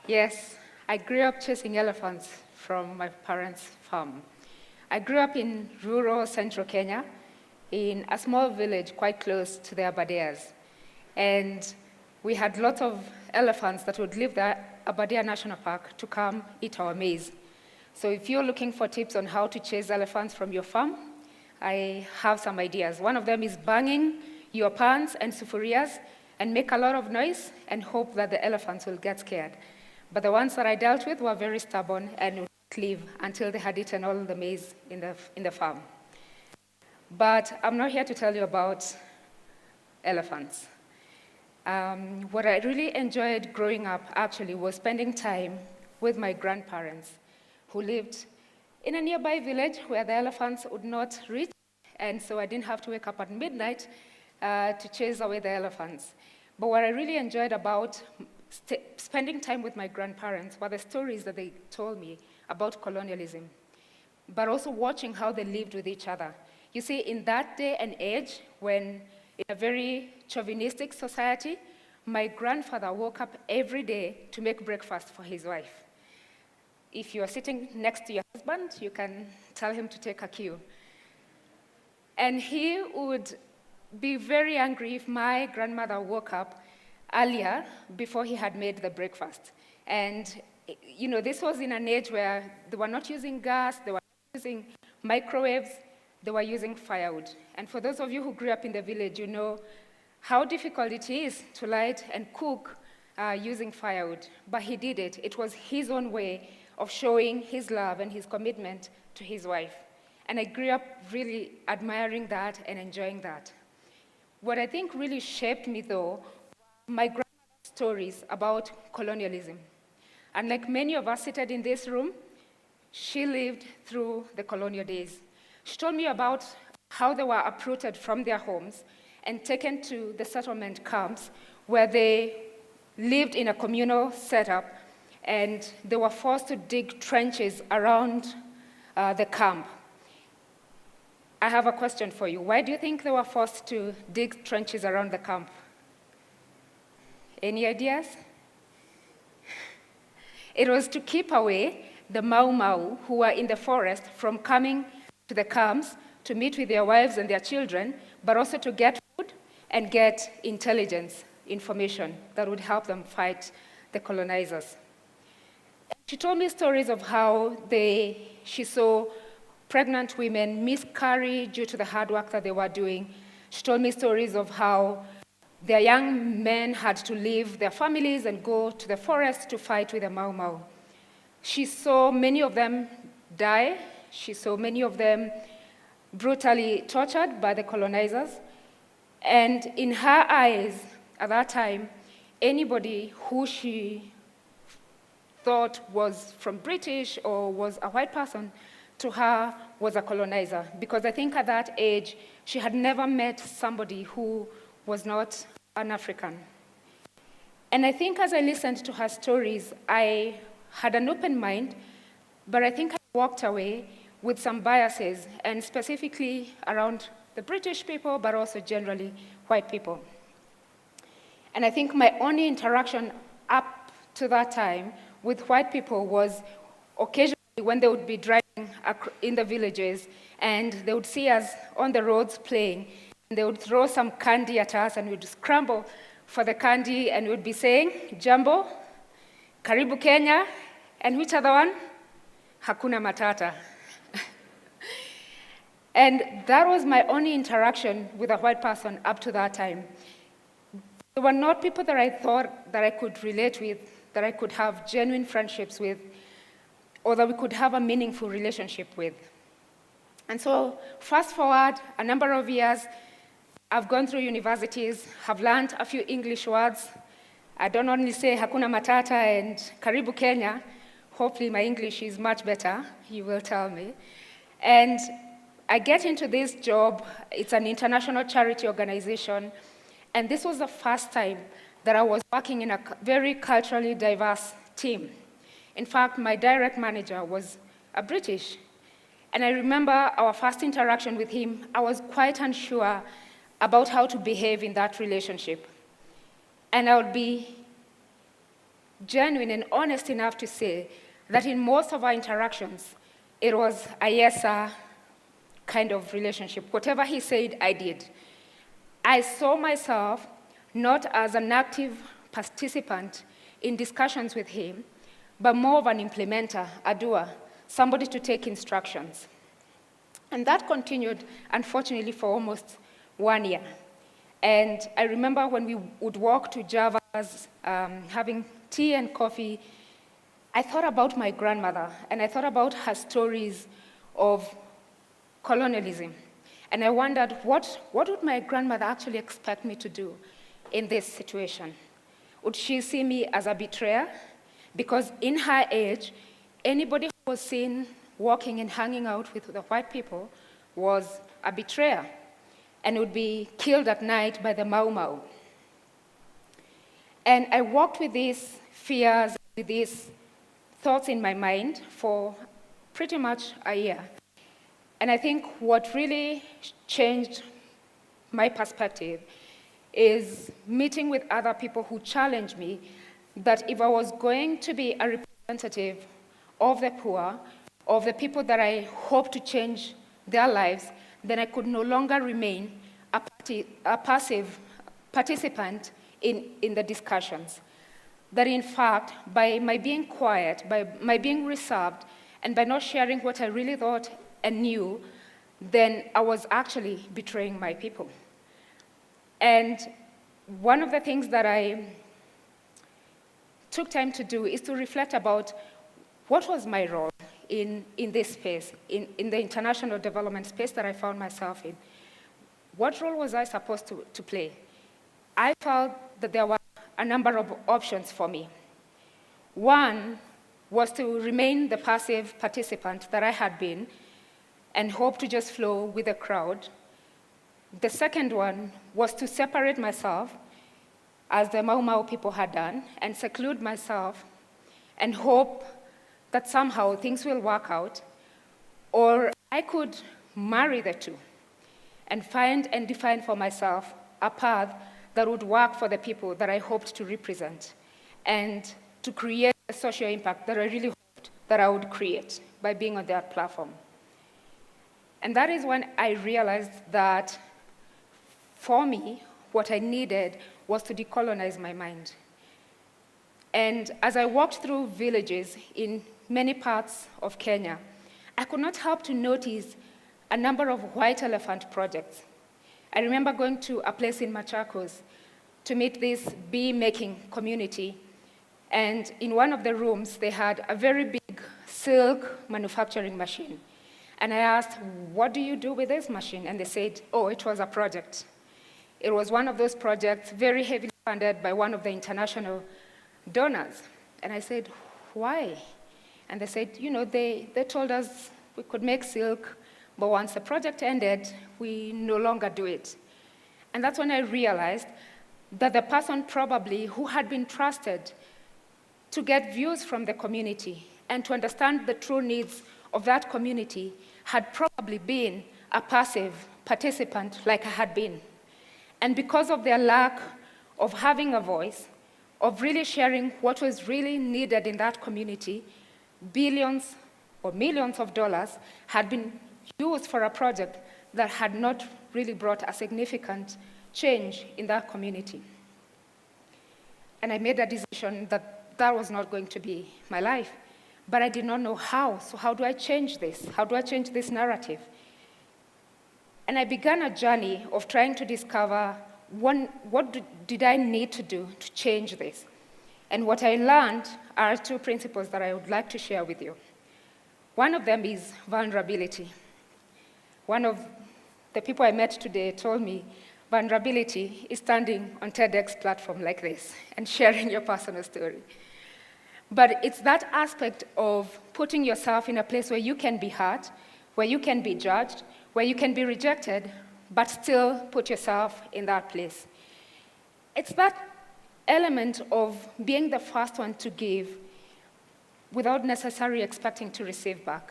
Yes, I grew up chasing elephants from my parents' farm. I grew up in rural central Kenya, in a small village quite close to the Aberdares. And we had lots of elephants that would leave the Aberdare National Park to come eat our maize. So if you're looking for tips on how to chase elephants from your farm, I have some ideas. One of them is banging your pans and sufurias and make a lot of noise and hope that the elephants will get scared. But the ones that I dealt with were very stubborn and would leave until they had eaten all the maize in the farm. But I'm not here to tell you about elephants. What I really enjoyed growing up actually was spending time with my grandparents who lived in a nearby village where the elephants would not reach, and so I didn't have to wake up at midnight to chase away the elephants. But what I really enjoyed about spending time with my grandparents were the stories that they told me about colonialism, but also watching how they lived with each other. You see, in that day and age, when in a very chauvinistic society, my grandfather woke up every day to make breakfast for his wife. If you are sitting next to your husband, you can tell him to take a cue. And he would be very angry if my grandmother woke up earlier before he had made the breakfast. And this was in an age where they were not using gas, they were not using microwaves, they were using firewood. And for those of you who grew up in the village, you know how difficult it is to light and cook using firewood. But he did it. It was his own way of showing his love and his commitment to his wife. And I grew up really admiring that and enjoying that. What I think really shaped me, though, my grandmother's stories about colonialism. And like many of us seated in this room, she lived through the colonial days. She told me about how they were uprooted from their homes and taken to the settlement camps where they lived in a communal setup, and they were forced to dig trenches around the camp. I have a question for you. Why do you think they were forced to dig trenches around the camp? Any ideas? It was to keep away the Mau Mau who were in the forest from coming to the camps to meet with their wives and their children, but also to get food and get intelligence information that would help them fight the colonizers. She told me stories of how she saw pregnant women miscarry due to the hard work that they were doing. She told me stories of how their young men had to leave their families and go to the forest to fight with the Mau Mau. She saw many of them die. She saw many of them brutally tortured by the colonizers. And in her eyes, at that time, anybody who she thought was from British or was a white person, to her was a colonizer. Because I think at that age, she had never met somebody who was not an African. And I think as I listened to her stories, I had an open mind, but I think I walked away with some biases, and specifically around the British people, but also generally white people. And I think my only interaction up to that time with white people was occasionally when they would be driving in the villages and they would see us on the roads playing, and they would throw some candy at us and we'd scramble for the candy and we'd be saying, Jambo, Karibu Kenya, and which other one? Hakuna Matata. And that was my only interaction with a white person up to that time. They were not people that I thought that I could relate with, that I could have genuine friendships with, or that we could have a meaningful relationship with. And so, fast forward a number of years, I've gone through universities, have learned a few English words. I don't only say Hakuna Matata and Karibu Kenya. Hopefully my English is much better, you will tell me. And I get into this job. It's an international charity organization. And this was the first time that I was working in a very culturally diverse team. In fact, my direct manager was a British. And I remember our first interaction with him, I was quite unsure about how to behave in that relationship. And I would be genuine and honest enough to say that in most of our interactions, it was a yes, sir kind of relationship. Whatever he said, I did. I saw myself not as an active participant in discussions with him, but more of an implementer, a doer, somebody to take instructions. And that continued, unfortunately, for almost 1 year. And I remember when we would walk to Java's, having tea and coffee, I thought about my grandmother, and I thought about her stories of colonialism. And I wondered, what would my grandmother actually expect me to do in this situation? Would she see me as a betrayer? Because in her age, anybody who was seen walking and hanging out with the white people was a betrayer and would be killed at night by the Mau Mau. And I walked with these fears, with these thoughts in my mind for pretty much a year. And I think what really changed my perspective is meeting with other people who challenged me that if I was going to be a representative of the poor, of the people that I hope to change their lives, then I could no longer remain a passive participant in the discussions. That in fact, by my being quiet, by my being reserved, and by not sharing what I really thought and knew, then I was actually betraying my people. And one of the things that I took time to do is to reflect about what was my role in this space, in the international development space that I found myself in. What role was I supposed to play? I felt that there were a number of options for me. One was to remain the passive participant that I had been and hope to just flow with the crowd. The second one was to separate myself, as the Mau Mau people had done, and seclude myself and hope that somehow things will work out. Or I could marry the two and find and define for myself a path that would work for the people that I hoped to represent and to create a social impact that I really hoped that I would create by being on that platform. And that is when I realized that for me, what I needed was to decolonize my mind. And as I walked through villages in many parts of Kenya, I could not help to notice a number of white elephant projects. I remember going to a place in Machakos to meet this bee-making community, and in one of the rooms, they had a very big silk manufacturing machine. And I asked, what do you do with this machine? And they said, oh, it was a project. It was one of those projects very heavily funded by one of the international donors. And I said, why? And they said, they told us we could make silk, but once the project ended, we no longer do it. And that's when I realized that the person probably who had been trusted to get views from the community and to understand the true needs of that community had probably been a passive participant like I had been. And because of their lack of having a voice, of really sharing what was really needed in that community, billions or millions of dollars had been used for a project that had not really brought a significant change in that community. And I made a decision that that was not going to be my life, but I did not know how. So how do I change this? How do I change this narrative? And I began a journey of trying to discover what did I need to do to change this. And what I learned are two principles that I would like to share with you. One of them is vulnerability. One of the people I met today told me vulnerability is standing on TEDx platform like this and sharing your personal story. But it's that aspect of putting yourself in a place where you can be hurt, where you can be judged, where you can be rejected, but still put yourself in that place. It's that element of being the first one to give without necessarily expecting to receive back.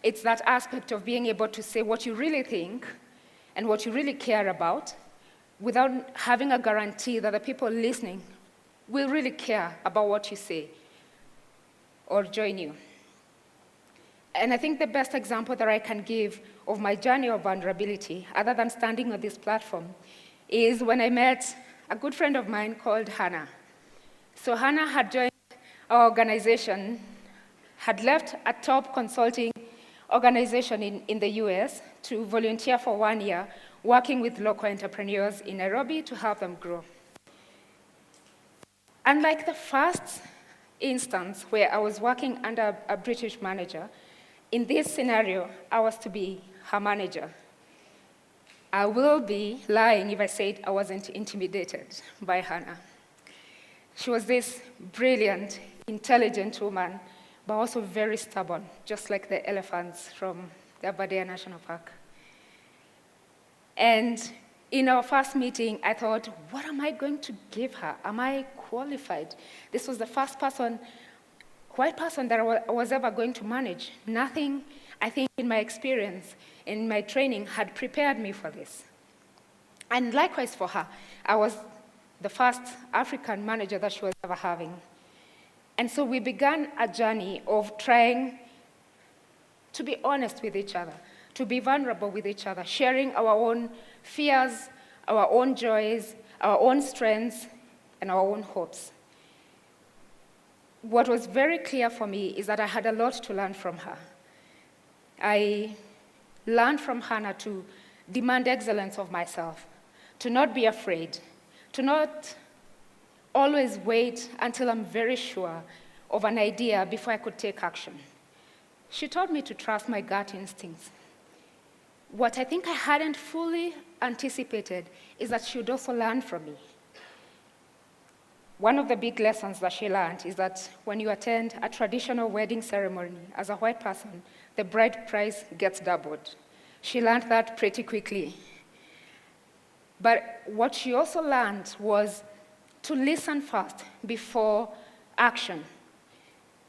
It's that aspect of being able to say what you really think and what you really care about without having a guarantee that the people listening will really care about what you say or join you. And I think the best example that I can give of my journey of vulnerability, other than standing on this platform, is when I met a good friend of mine called Hannah. So Hannah had joined our organization, had left a top consulting organization in the US to volunteer for 1 year, working with local entrepreneurs in Nairobi to help them grow. Unlike the first instance where I was working under a British manager, in this scenario, I was to be her manager. I will be lying if I said I wasn't intimidated by Hannah. She was this brilliant, intelligent woman, but also very stubborn, just like the elephants from the Lydiah National Park. And in our first meeting, I thought, what am I going to give her? Am I qualified? This was the first white person that I was ever going to manage. Nothing, I think, in my experience, in my training, had prepared me for this. And likewise for her, I was the first African manager that she was ever having. And so we began a journey of trying to be honest with each other, to be vulnerable with each other, sharing our own fears, our own joys, our own strengths, and our own hopes. What was very clear for me is that I had a lot to learn from her. I learned from Hannah to demand excellence of myself, to not be afraid, to not always wait until I'm very sure of an idea before I could take action. She taught me to trust my gut instincts. What I think I hadn't fully anticipated is that she would also learn from me. One of the big lessons that she learned is that when you attend a traditional wedding ceremony as a white person, the bride price gets doubled. She learned that pretty quickly. But what she also learned was to listen first before action.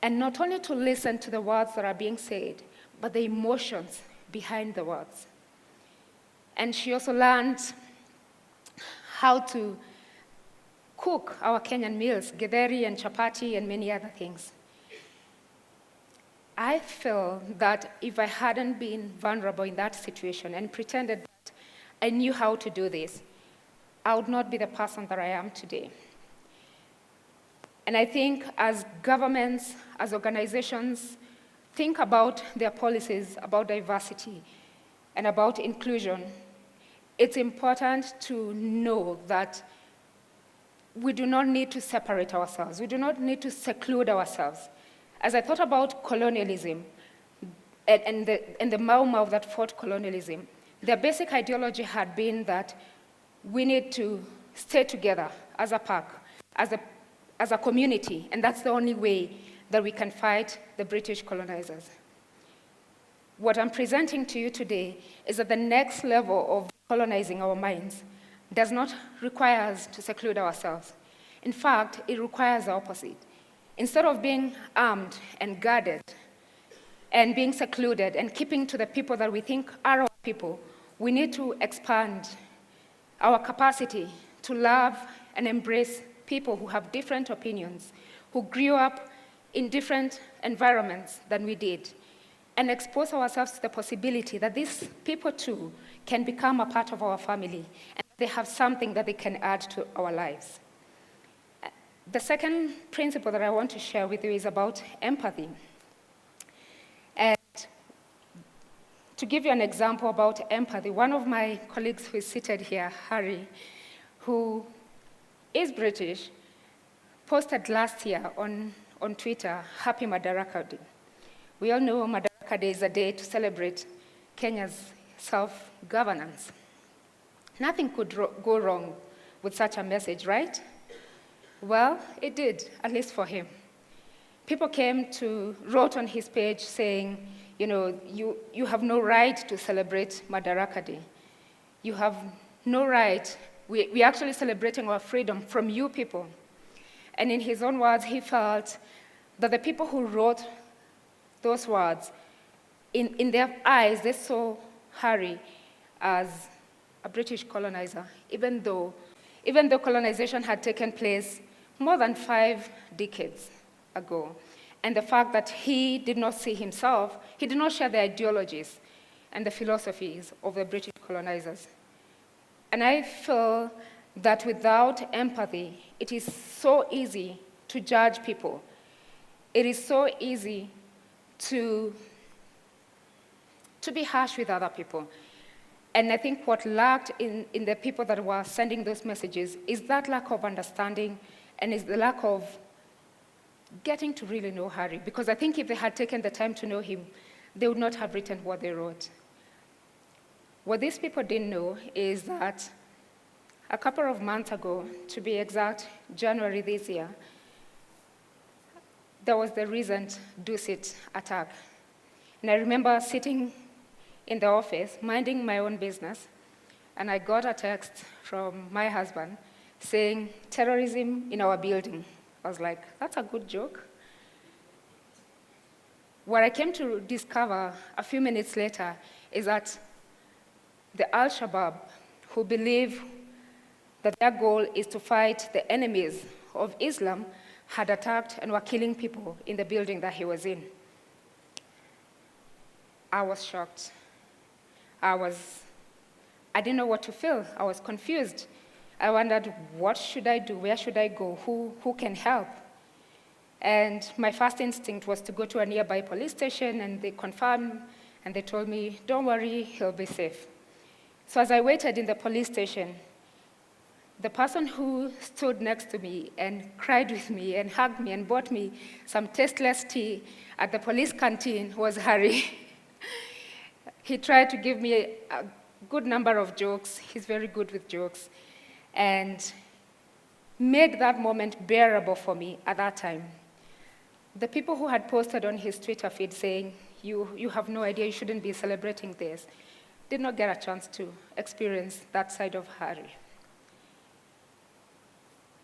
And not only to listen to the words that are being said, but the emotions behind the words. And she also learned how to cook our Kenyan meals, githeri and chapati and many other things. I feel that if I hadn't been vulnerable in that situation and pretended that I knew how to do this, I would not be the person that I am today. And I think as governments, as organizations, think about their policies about diversity and about inclusion, it's important to know that we do not need to separate ourselves. We do not need to seclude ourselves. As I thought about colonialism and the Mau that fought colonialism, their basic ideology had been that we need to stay together as a pack, as a community, and that's the only way that we can fight the British colonizers. What I'm presenting to you today is that the next level of colonizing our minds does not require us to seclude ourselves. In fact, it requires the opposite. Instead of being armed and guarded and being secluded and keeping to the people that we think are our people, we need to expand our capacity to love and embrace people who have different opinions, who grew up in different environments than we did, and expose ourselves to the possibility that these people too can become a part of our family, and they have something that they can add to our lives. The second principle that I want to share with you is about empathy. And to give you an example about empathy, one of my colleagues who is seated here, Harry, who is British, posted last year on Twitter, Happy Madaraka Day. We all know Madaraka Day is a day to celebrate Kenya's self-governance. Nothing could go wrong with such a message, right? Well, it did, at least for him. People wrote on his page saying, you have no right to celebrate Madaraka Day. You have no right. We're actually celebrating our freedom from you people. And in his own words, he felt that the people who wrote those words, in their eyes, they saw Harry as a British colonizer, even though colonization had taken place more than 5 decades ago. And the fact that he did not see himself, he did not share the ideologies and the philosophies of the British colonizers. And I feel that without empathy, it is so easy to judge people. It is so easy to be harsh with other people. And I think what lacked in the people that were sending those messages is that lack of understanding and is the lack of getting to really know Harry. Because I think if they had taken the time to know him, they would not have written what they wrote. What these people didn't know is that a couple of months ago, to be exact, January this year, there was the recent Dusit attack. And I remember sitting in the office, minding my own business, and I got a text from my husband saying, "Terrorism in our building." I was like, that's a good joke. What I came to discover a few minutes later is that the Al-Shabaab, who believe that their goal is to fight the enemies of Islam, had attacked and were killing people in the building that he was in. I was shocked. I didn't know what to feel. I was confused. I wondered, what should I do? Where should I go? Who can help? And my first instinct was to go to a nearby police station, and they confirmed, and they told me, don't worry, he'll be safe. So as I waited in the police station, the person who stood next to me and cried with me and hugged me and bought me some tasteless tea at the police canteen was Harry. He tried to give me a good number of jokes. He's very good with jokes. And made that moment bearable for me at that time. The people who had posted on his Twitter feed saying, you have no idea, you shouldn't be celebrating this, did not get a chance to experience that side of Harry.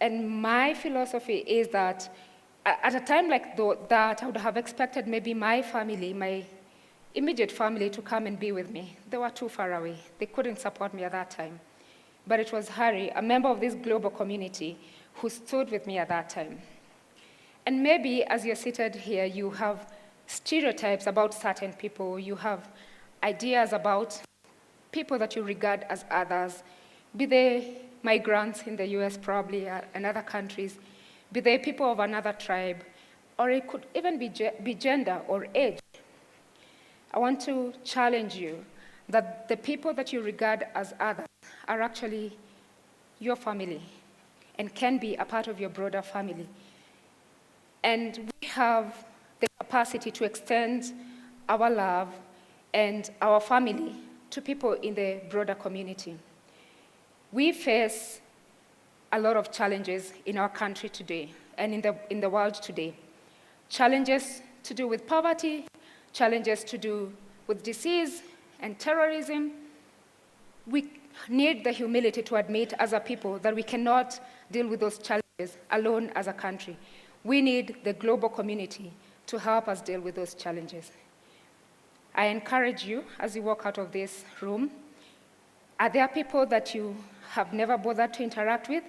And my philosophy is that at a time like that, I would have expected maybe my family, my immediate family, to come and be with me. They were too far away. They couldn't support me at that time. But it was Harry, a member of this global community, who stood with me at that time. And maybe as you're seated here, you have stereotypes about certain people. You have ideas about people that you regard as others, be they migrants in the US probably, and other countries, be they people of another tribe, or it could even be gender or age. I want to challenge you that the people that you regard as others are actually your family and can be a part of your broader family. And we have the capacity to extend our love and our family to people in the broader community. We face a lot of challenges in our country today and in the world today. Challenges to do with poverty, challenges to do with disease and terrorism. We need the humility to admit as a people that we cannot deal with those challenges alone as a country. We need the global community to help us deal with those challenges. I encourage you, as you walk out of this room, are there people that you have never bothered to interact with?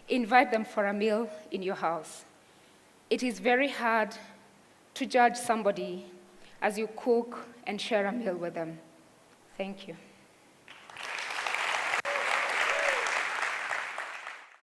Invite them for a meal in your house. It is very hard to judge somebody as you cook and share a meal with them. Thank you.